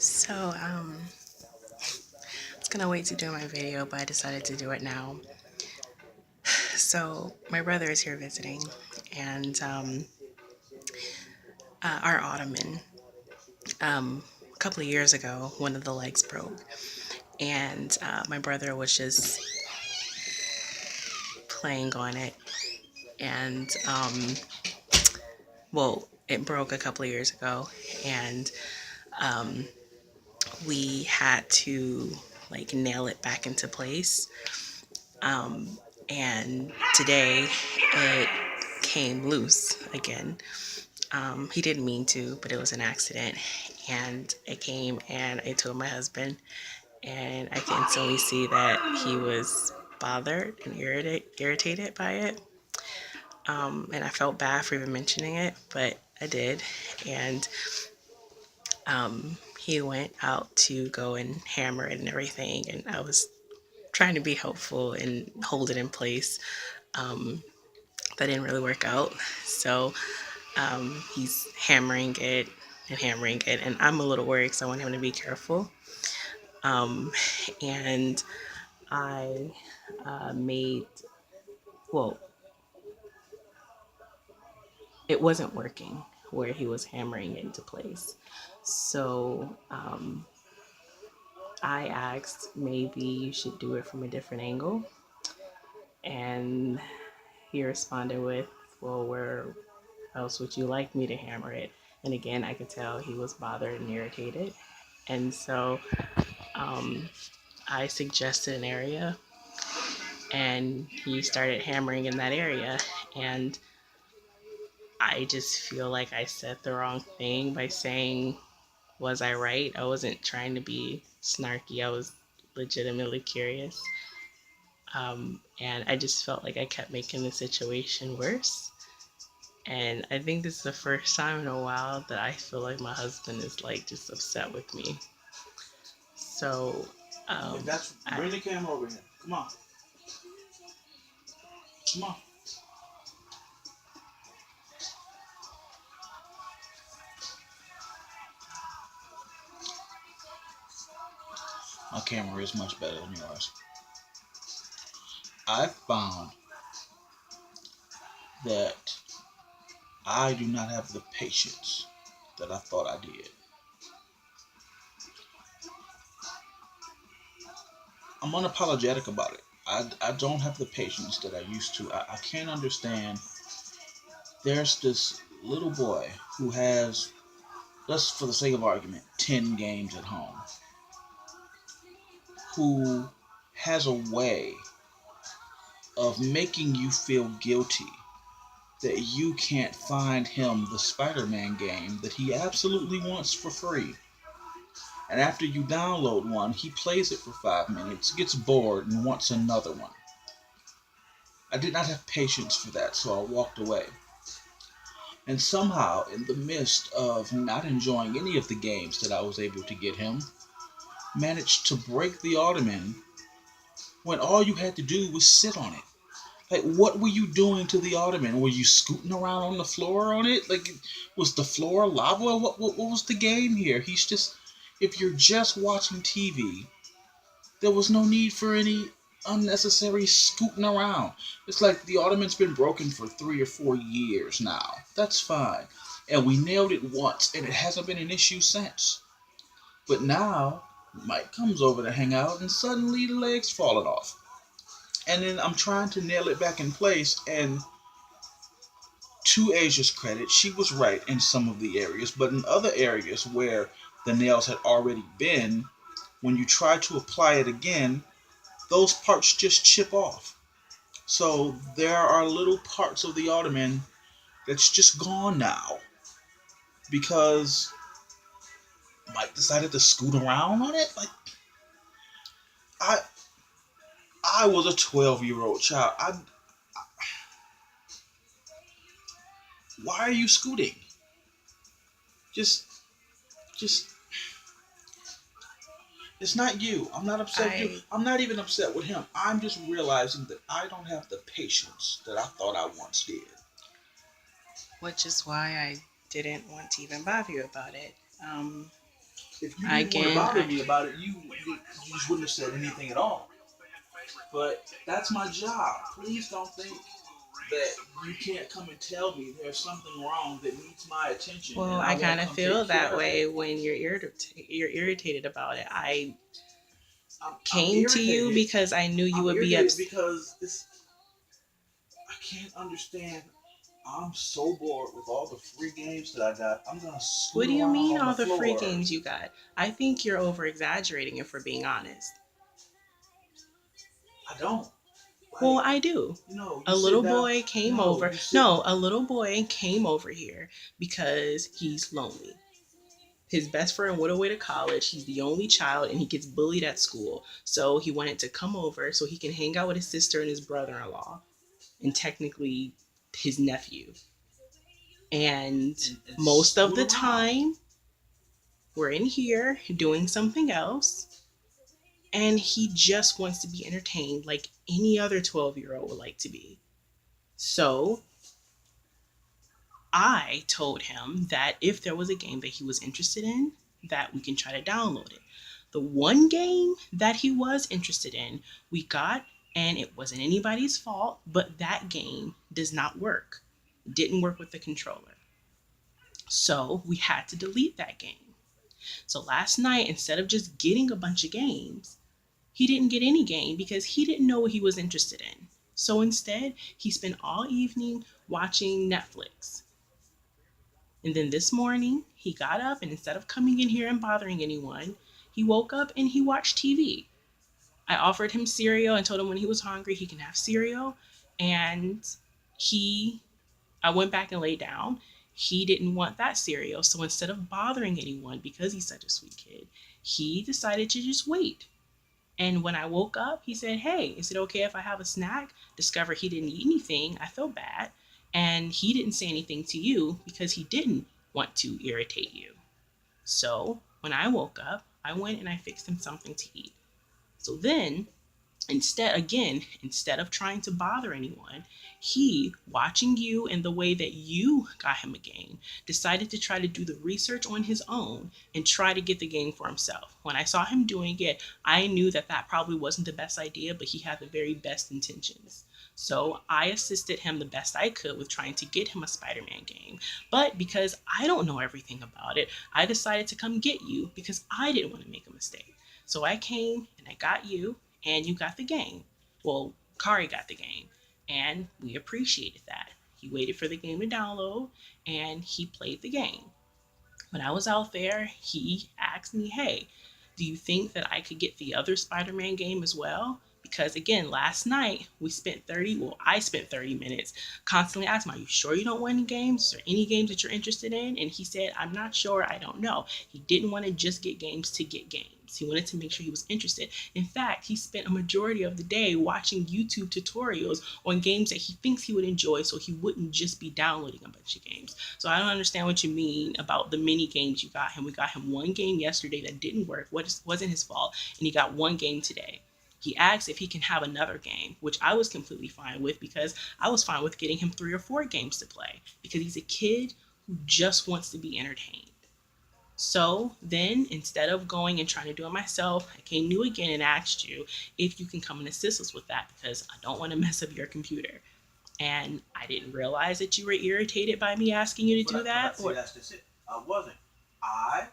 So, I was gonna wait to do my video, but I decided to do it now. So, my brother is here visiting, and our ottoman. A couple of years ago, one of the legs broke, and my brother was just playing on it, and well, it broke a couple of years ago, and um, we had to like nail it back into place. Um, and today it came loose again. He didn't mean to, but it was an accident. And it came, and I told my husband, and I can instantly see that he was bothered and irritated by it. And I felt bad for even mentioning it, but I did. And he went out to go and hammer it and everything. And I was trying to be helpful and hold it in place. Um, that didn't really work out. So he's hammering it, and I'm a little worried because I want him to be careful. Um, and I made, well, it wasn't working where he was hammering it into place. So I asked maybe you should do it from a different angle. And he responded with, well, where else would you like me to hammer it? And again, I could tell he was bothered and irritated. And so um, I suggested an area, and he started hammering in that area. And I just feel like I said the wrong thing by saying, was I right? I wasn't trying to be snarky, I was legitimately curious. And I just felt like I kept making the situation worse. And I think this is the first time in a while that I feel like my husband is like just upset with me. So, That's I, bring the camera over here. Come on, come on. My camera is much better than yours. I found that I do not have the patience that I thought I did. I'm unapologetic about it. I don't have the patience that I used to. I can't understand. There's this little boy who has, just for the sake of argument, 10 games at home, who has a way of making you feel guilty that you can't find him the Spider-Man game that he absolutely wants for free. And after you download one, he plays it for 5 minutes, gets bored, and wants another one. I did not have patience for that, so I walked away. And somehow, in the midst of not enjoying any of the games that I was able to get him, managed to break the ottoman when all you had to do was sit on it. Like, what were you doing to the ottoman? Were you scooting around on the floor on it? Like, was the floor lava? What was the game here? He's just, if you're just watching TV, there was no need for any unnecessary scooting around. It's like the ottoman's been broken for 3 or 4 years now. That's fine. And we nailed it once, and it hasn't been an issue since. But now, Mike comes over to hang out, and suddenly the leg's falling off. And then I'm trying to nail it back in place, and to Asia's credit, she was right in some of the areas, but in other areas where the nails had already been, when you try to apply it again, those parts just chip off. So there are little parts of the ottoman that's just gone now because Mike decided to scoot around on it. Like, I I was a 12-year-old child. Why are you scooting? Just just It's not you. I'm not upset with you. I, I'm not even upset with him. I'm just realizing that I don't have the patience that I thought I once did. which is why I didn't want to even bother you about it. Um, If you didn't want to Again, bother me about it, you just wouldn't have said anything at all. But that's my job. Please don't think that you can't come and tell me there's something wrong that needs my attention, well, and I I kind won't of come take feel that care of it. way when you're irritated about it. I I'm came to you irritated. because I knew you I'm would be irritated upset. because I can't understand. I'm so bored with all the free games that I got. I'm gonna What scoot do you around mean on the all the free floor. games you got? I think you're over exaggerating if we're being honest. I don't Well, like. I do. You sit down. You sit. A little boy came over here because he's lonely. His best friend went away to college. He's the only child and he gets bullied at school. So he wanted to come over so he can hang out with his sister and his brother in law, and technically his nephew. And And most of scoot the around. time, we're in here doing something else. And he just wants to be entertained like any other 12-year-old would like to be. So I told him that if there was a game that he was interested in, that we can try to download it. The one game that he was interested in, we got, and it wasn't anybody's fault, but that game does not work. It didn't work with the controller. So we had to delete that game. So last night, instead of just getting a bunch of games, he didn't get any game because he didn't know what he was interested in. So instead, he spent all evening watching Netflix. And then this morning, he got up and instead of coming in here and bothering anyone, he woke up and he watched TV. I offered him cereal and told him when he was hungry he can have cereal. And he, I went back and laid down. He didn't want that cereal. So instead of bothering anyone because he's such a sweet kid, he decided to just wait. And when I woke up, he said, "Hey, is it okay if I have a snack?" Discovered he didn't eat anything. I felt bad. And he didn't say anything to you because he didn't want to irritate you. So when I woke up, I went and I fixed him something to eat. So then instead of trying to bother anyone, he, watching you and the way that you got him a game, decided to try to do the research on his own and try to get the game for himself. When I saw him doing it, I knew that that probably wasn't the best idea, but he had the very best intentions. So I assisted him the best I could with trying to get him a Spider-Man game. But because I don't know everything about it, I decided to come get you because I didn't want to make a mistake. So I came and I got you, and you got the game. Well, Kari got the game, and we appreciated that. He waited for the game to download, and he played the game. When I was out there, he asked me, "Hey, do you think that I could get the other Spider-Man game as well?" Because again, last night I spent 30 minutes constantly asking him, "Are you sure you don't want any games? Is there any games that you're interested in?" And he said, "I'm not sure, I don't know." He didn't want to just get games to get games. He wanted to make sure he was interested. In fact, he spent a majority of the day watching YouTube tutorials on games that he thinks he would enjoy so he wouldn't just be downloading a bunch of games. So I don't understand what you mean about the mini games you got him. We got him one game yesterday that didn't work, wasn't his fault, and he got one game today. He asked if he can have another game, which I was completely fine with because I was fine with getting him 3 or 4 games to play because he's a kid who just wants to be entertained. So then, instead of going and trying to do it myself, I came to you again and asked you if you can come and assist us with that because I don't want to mess up your computer. And I didn't realize that you were irritated by me asking you to do that. See, that's just it. I wasn't. I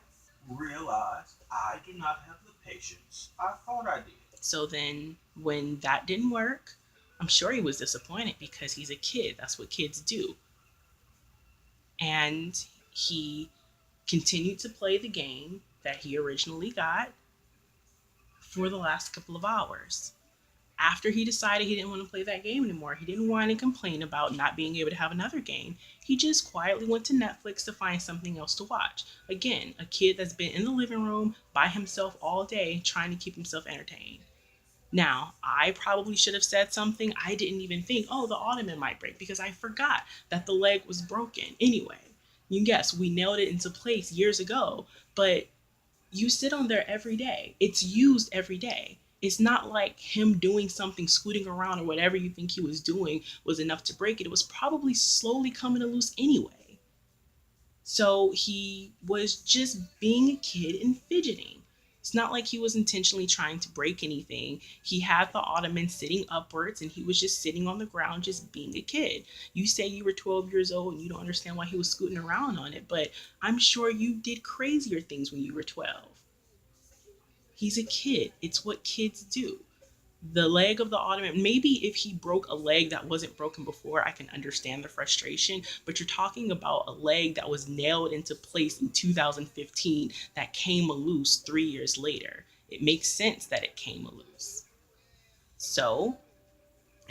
realized I do not have the patience I thought I did. So then, when that didn't work, I'm sure he was disappointed because he's a kid. That's what kids do. And he continued to play the game that he originally got for the last couple of hours. After he decided he didn't want to play that game anymore, he didn't whine and complain about not being able to have another game. He just quietly went to Netflix to find something else to watch. Again, a kid that's been in the living room by himself all day trying to keep himself entertained. Now, I probably should have said something. I didn't even think, oh, the ottoman might break because I forgot that the leg was broken. Anyway, yes, we nailed it into place years ago, but you sit on there every day. It's used every day. It's not like him doing something, scooting around or whatever you think he was doing was enough to break it. It was probably slowly coming to loose anyway. So he was just being a kid and fidgeting. It's not like he was intentionally trying to break anything. He had the ottoman sitting upwards and he was just sitting on the ground, just being a kid. You say you were 12 years old and you don't understand why he was scooting around on it, but I'm sure you did crazier things when you were 12. He's a kid. It's what kids do. The leg of the ottoman, maybe if he broke a leg that wasn't broken before, I can understand the frustration, but you're talking about a leg that was nailed into place in 2015 that came loose 3 years later. It makes sense that it came loose. So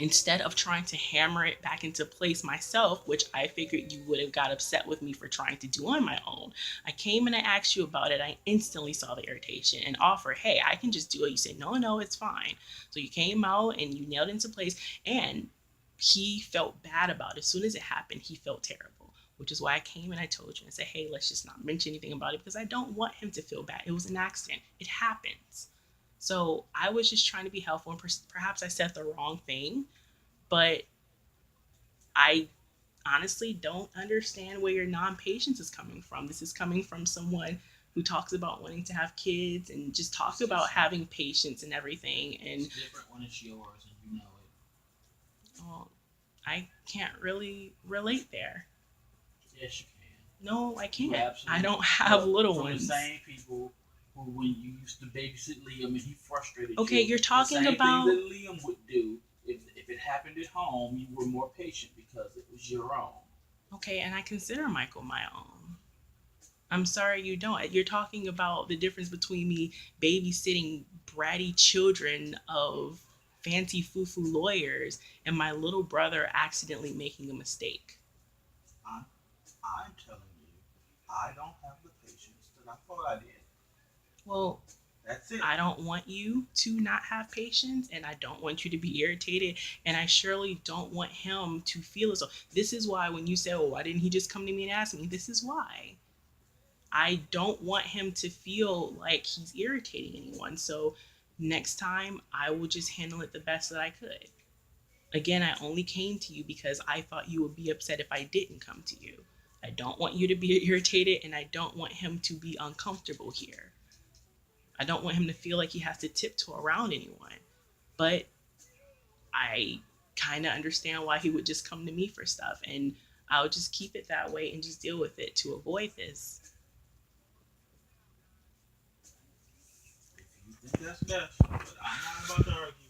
instead of trying to hammer it back into place myself, which I figured you would have got upset with me for trying to do on my own, I came and I asked you about it. I instantly saw the irritation and offered, hey, I can just do it. You said, no, no, it's fine. So you came out and you nailed it into place, and he felt bad about it. As soon as it happened, he felt terrible, which is why I came and I told you and said, hey, let's just not mention anything about it because I don't want him to feel bad. It was an accident. It happens. So I was just trying to be helpful, and perhaps I said the wrong thing, but I honestly don't understand where your non-patience is coming from. This is coming from someone who talks about wanting to have kids and just talks about having patience and everything. And it's different when it's yours and you know it. well, I can't really relate there. Yes, you can. No, I can't. I Absolutely. don't have little From ones. the same people who, when you used to babysit Liam and he frustrated Okay, you, you're talking the same about. thing that Liam would do. If it happened at home, you were more patient because it was your own. Okay, and I consider Michael my own. I'm sorry you don't. You're talking about the difference between me babysitting bratty children of fancy foo-foo lawyers and my little brother accidentally making a mistake. I'm, I'm telling you, I don't have the patience that I thought I did. Well, That's it. I don't want you to not have patience and I don't want you to be irritated and I surely don't want him to feel as though this is why when you say, oh, why didn't he just come to me and ask me? This is why. I don't want him to feel like he's irritating anyone. So next time I will just handle it the best that I could. Again, I only came to you because I thought you would be upset if I didn't come to you. I don't want you to be irritated and I don't want him to be uncomfortable here. I don't want him to feel like he has to tiptoe around anyone. But I kind of understand why he would just come to me for stuff, and I'll just keep it that way and just deal with it to avoid this. If you think that's best, but I'm not about to argue.